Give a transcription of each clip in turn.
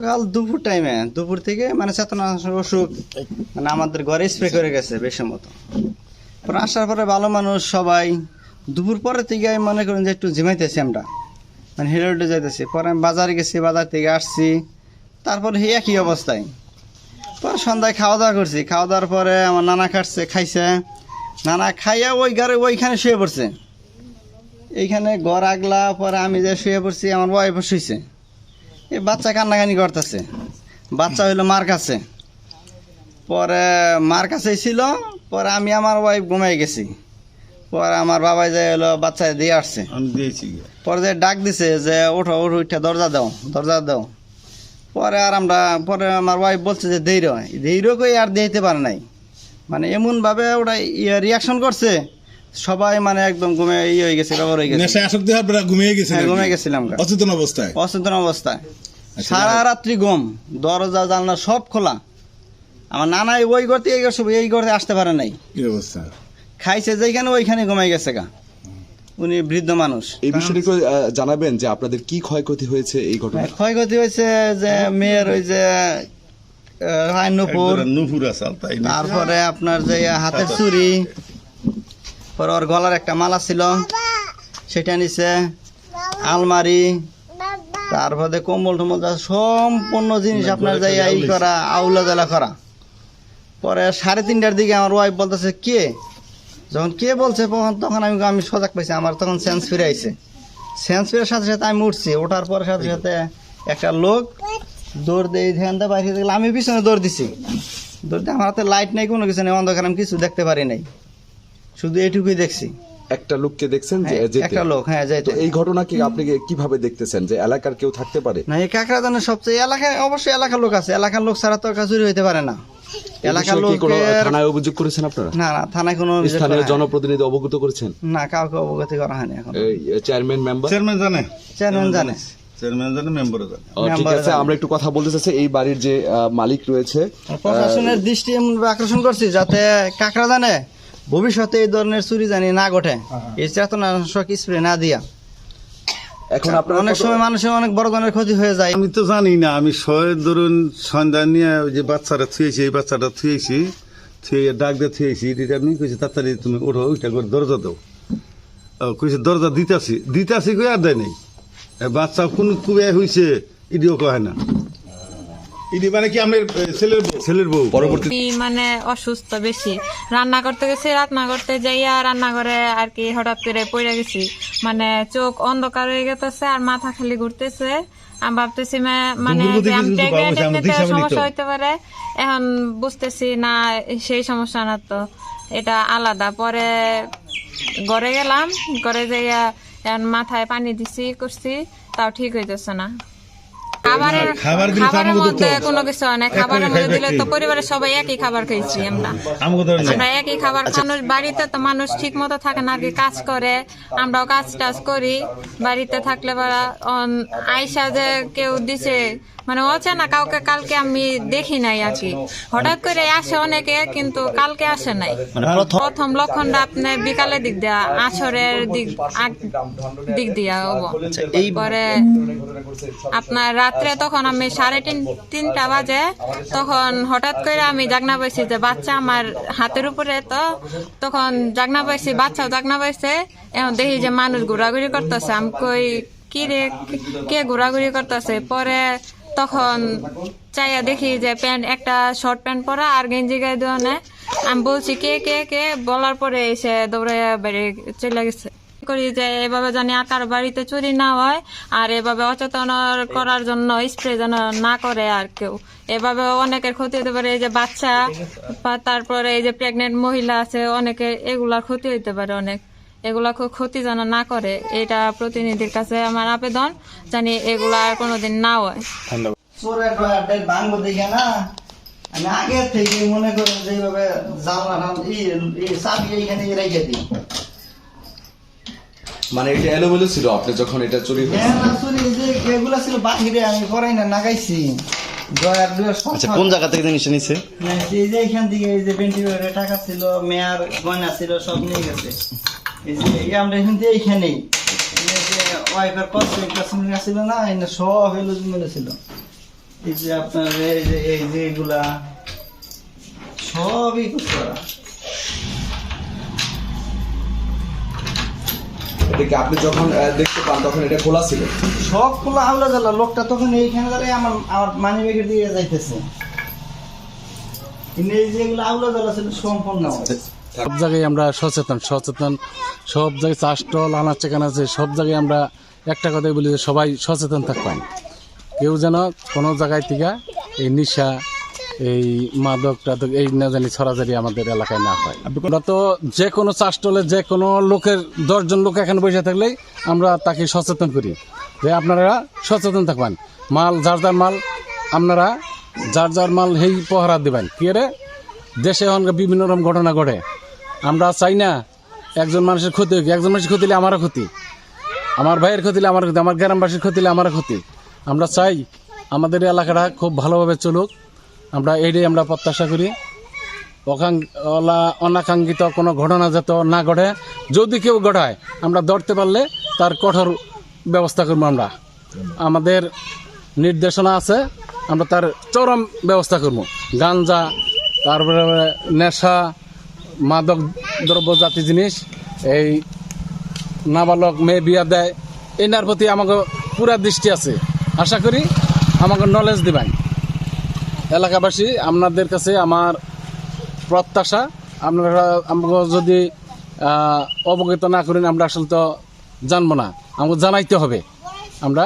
কাল দুপুর থেকে মানে চেতনানাশক ওষুধ মানে আমাদের ঘরে স্প্রে করে গেছে বেশি মতো। পরে আসার পরে ভালো মানুষ সবাই দুপুর পরে থেকে মনে করেন যে একটু ঝিমাইতেছি আমরা, মানে হেঁটে হেঁটে যাইতেছি। পরে আমি বাজারে গেছি, বাজার থেকে আসছি, তারপরে এই একই অবস্থায়। পরে সন্ধ্যায় খাওয়া দাওয়া করছি, খাওয়া দাওয়ার পরে আমার নানা খাইছে, নানা খাইয়া ওই ঘরে ওইখানে শুয়ে পড়ছে। এইখানে ঘর আগলা, পরে আমি যে শুয়ে পড়ছি, আমার ওয়াইফ শুয়েছে। এই বাচ্চা কান্নাকানি করতেছে, বাচ্চা হইলো মার কাছে। পরে মার কাছেই ছিল, পরে আমি আমার ওয়াইফ ঘুমাই গেছি। পরে আমার বাবাই যে হলো বাচ্চা দিয়ে আসছে, পরে যে ডাক দিছে যে ওঠো ওঠো, উঠে দরজা দাও। পরে আর আমরা পরে আমার ওয়াইফ বলছে যে ধৈর্য কই আর দিতে পারে নাই, মানে এমনভাবে ওটা রিয়াকশন করছে, সবাই মানে একদম হয়ে গেছে, ব্যবহার হয়ে গেছে, ঘুমিয়ে গেছিলাম অচেতন অবস্থায়। সারা রাত্রি ঘুম, দরজা জানলা সব খোলা। আমার নানাই ওই ঘর থেকে এই ঘরে আসতে পারে নাই, খাইছে যেখানে ওইখানে ঘুমাই গেছে গা। উনি বৃদ্ধ মানুষ। এই বিষয়টি একটু জানাবেন যে আপনাদের কি ক্ষয়ক্ষতি হয়েছে এই ঘটনায়? ক্ষয়ক্ষতি হয়েছে যে মেয়ের ওই যে নুপুর, তারপরে আপনার যে হাতের চুড়ি, পরে ওর গলার একটা মালা ছিল সেটা নিছে, আলমারি, তারপরে কম্বল টম্বল সম্পূর্ণ জিনিস আপনার যাই ই করা, আউলা জ্বালা করা। পরে 3:30টার দিকে আমার ওয়াইফ বলতেছে যখন কে বলছে তখন আমি সজাগ পাইছি, আমার তখন সেন্স ফিরে আইছে। সেন্স ফিরার সাথে সাথে আমি উঠছি, ওঠার পরে সাথে সাথে একটা লোক দৌড় দিয়ে ধ্যান দিয়ে বাইরে দেখলাম, আমি পিছনে দৌড় দিছি। দৌড় দিয়ে আমার হাতে লাইট নেই, কোনো কিছু নেই, অন্ধকার, আমি কিছু দেখতে পারি নাই, শুধু এইটুকুই দেখছি। একটা লোককে দেখছেন যে একটা লোক, হ্যাঁ যাইতে। এই ঘটনাকে আপনি কিভাবে দেখতেছেন, যে এলাকার কেউ থাকতে পারে? না, এই কাকড়াদানের সবচেয়ে এলাকায় অবশ্যই এলাকার লোক আছে, এলাকার লোক ছাড়া তো চুরি হইতে পারে না। এলাকার লোক থানায় অভিযোগ করেছেন আপনারা? না, থানায় কোনো স্থানীয় জনপ্রতিনিধি অবগত করেছেন? না, কাউকে অবগত করা হয়নি এখন। চেয়ারম্যান জানে। ঠিক আছে, আমরা একটু কথা বলতে চাচ্ছি এই বাড়ির যে মালিক রয়েছে। প্রশাসনের দৃষ্টি আকর্ষণ করছি যাতে কাকড়াদানে ভবিষ্যতে এই ধরনের চুরি জানি না ঘটে, এই চেতনানাশক স্প্রে না দিয়া। এখন আপনার অনেক সময় মানুষের অনেক বড় ধরনের ক্ষতি হয়ে যায়। আমি তো জানি না, আমি ধরুন সন্ধ্যা নিয়ে ওই যে বাচ্চাটা থুয়েছি, এই বাচ্চাটা থুয়েছি, ডাক দিয়ে থুয়েছি, আমি কইছি তাড়াতাড়ি তুমি ওঠো, ওইটা করে দরজা দাও। কইছে দরজা দিতাছি কই আর দেয় নেই। বাচ্চা কোন কুয়ে হয়েছে ইডিও কয় না। ইডি মানে কি আমার ছেলের বউ পরবর্তী মানে অসুস্থ বেশি, রান্না করতে গেছি, রান্না করতে যাইয়া রান্নাঘরে আর কি হঠাৎ করে পড়ে গেছি, মানে চোখ অন্ধকার হয়ে গেছে আর মাথা খালি ঘুরতেছে। আমি ভাবতেছি মানে সমস্যা হইতে পারে, এখন বুঝতেছি না সেই সমস্যা না, তো এটা আলাদা। পরে ঘরে গেলাম, ঘরে যাইয়া মাথায় পানি দিছি করছি, তাও ঠিক হইতেছে না। খাবারের মধ্যে কোনো কিছু হয় না, খাবারের মধ্যে দিলে তো পরিবারের সবাই একই খাবার খাইছি আমরা একই খাবার খানোর। বাড়িতে তো মানুষ ঠিক মতো থাকে না আর কি, কাজ করে, আমরাও কাজ টাজ করি। বাড়িতে থাকলে আইসা যে কেউ দিছে মানে অচেনা কাউকে, কালকে আমি দেখি নাই আর কি, হঠাৎ করে আসে অনেকে, কিন্তু কালকে আসে নাই। প্রথম লক্ষণটা আপনার বিকালের দিক দিয়া, আসরের দিক দিয়া হবো। পরে আপনার রাত্রে তখন আমি 3:30 বাজে, তখন হঠাৎ করে আমি জাগনা পাইছি যে বাচ্চা আমার হাতের উপরে, তো তখন জাগনা পাইছি, বাচ্চাও জাগনা পাইছে। এখন দেখি যে মানুষ ঘোরাঘুরি করতেছে, আমি কই কি রে, কে ঘোরাঘুরি করতেছে? পরে তখন চাইয়া দেখি যে একটা শর্ট প্যান্ট পরা আর গেঞ্জি গায়ে দেওয়া নেয়। আমি বলছি কে কে কে, বলার পরে এসে দৌড়াইয়া বেড়ে চলে গেছে। করি যে এভাবে জানি আর কারো বাড়িতে চুরি না হয়, আর এভাবে অচেতন করার জন্য স্প্রে যেন না করে আর কেউ। এভাবে অনেকের ক্ষতি হতে পারে, এই যে বাচ্চা, তারপরে এই যে প্রেগনেন্ট মহিলা আছে অনেকের, এগুলার ক্ষতি হইতে পারে অনেক। এগুলা ক্ষতি যেন না করে, এটা প্রতিনিধির কাছে আমার আবেদন, জানি এগুলা আর কোনোদিন না হয়। ভাঙবো দেখে না, আমি আগে থেকে মনে করেন যে এইভাবে জানলা চাবি এইখানে রেখে দিই। মানে এটা এলোমেলো ছিল আপনি যখন এটা চুরি এগুলা ছিল বাহিরে, আমি করাই না, নাগাইছি। কোন জায়গা থেকে জিনিসটা নিছে? এইখান থেকে এই যে ভেন্টিলেটরে টাকা ছিল, মেয়ার গয়না ছিল, সব নিয়ে গেছে। এই যে আমরা এখান থেকে এইখানেই ওয়াইফের কষ্ট ছিল না, সব এলো ছিল। এই যে আপনার এই যে এগুলা সবই করতে পারা। এটাকে আপনি যখন দেখতে পান তখন এটা খোলা ছিল? সব খোলা আউলা জ্বালা, লোকটা তখন এইখানে দাঁড়িয়ে আমার মানি ব্যাগের দিয়ে যাইতেছে, কিন্তু এই যে এগুলো আউলা জ্বালা ছিল সম্পূর্ণ। সব জায়গায় আমরা সচেতন, সব জায়গায় চাষ টল আনাজ চেকান আছে, সব জায়গায় আমরা একটা কথাই বলি যে সবাই সচেতন থাকবেন। কেউ যেন কোনো জায়গায় থেকে এই নিশা, এই মাদক টাদক এই না জানি ছড়াছড়ি আমাদের এলাকায় না হয়। আমরা তো যে কোনো চাষ টলে যে কোনো লোকের 10 জন লোক এখানে বসে থাকলেই আমরা তাকে সচেতন করি যে আপনারা সচেতন থাকবেন, মাল যার মাল আপনারা যার মাল সেই পহরা দেবেন। কি রে দেশে এখন বিভিন্ন রকম ঘটনা ঘটে, আমরা চাই না একজন মানুষের ক্ষতি হোক। একজন মানুষের ক্ষতি হলে আমারও ক্ষতি, আমার ভাইয়ের ক্ষতি হলে আমার ক্ষতি, আমার গ্রামবাসীর ক্ষতি হলে আমারও ক্ষতি। আমরা চাই আমাদের এলাকাটা খুব ভালোভাবে চলুক, আমরা এইটাই আমরা প্রত্যাশা করি। অনাকাঙ্ক্ষিত কোনো ঘটনা যাতে না ঘটে, যদি কেউ ঘটায় আমরা ধরতে পারলে তার কঠোর ব্যবস্থা করবো। আমরা আমাদের নির্দেশনা আছে, আমরা তার চরম ব্যবস্থা করবো। গাঞ্জা, তারপরে নেশা, মাদক দ্রব্য জাতীয় জিনিস, এই নাবালক মেয়ে বিয়া দেয়, এনার প্রতি আমাকে পুরা দৃষ্টি আছে। আশা করি আমাকে নলেজ দিবেন। এলাকাবাসী আপনাদের কাছে আমার প্রত্যাশা, আপনারা আমাকে যদি অবগত না করেন আমরা আসলে তো জানবো না, আমাকে জানাইতে হবে। আমরা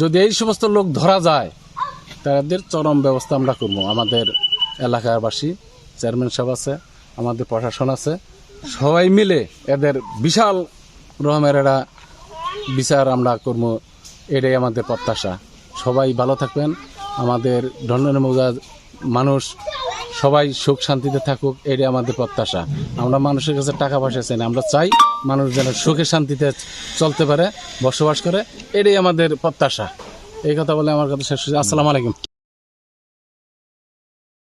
যদি এই সমস্ত লোক ধরা যায় তাদের চরম ব্যবস্থা আমরা করবো। আমাদের এলাকাবাসী, চেয়ারম্যান সাহেব আছে, আমাদের প্রশাসন আছে, সবাই মিলে এদের বিশাল রকমের একটা বিচার আমরা করবো, এটাই আমাদের প্রত্যাশা। সবাই ভালো থাকবেন, আমাদের ধর্মের মৌজা মানুষ সবাই সুখ শান্তিতে থাকুক, এটাই আমাদের প্রত্যাশা। আমরা মানুষের কাছে টাকা পয়সা চাই না, আমরা চাই মানুষ যেন সুখে শান্তিতে চলতে পারে, বসবাস করে, এটাই আমাদের প্রত্যাশা। এই কথা বলে আমার কথা শেষ হচ্ছে। আসসালামু আলাইকুম।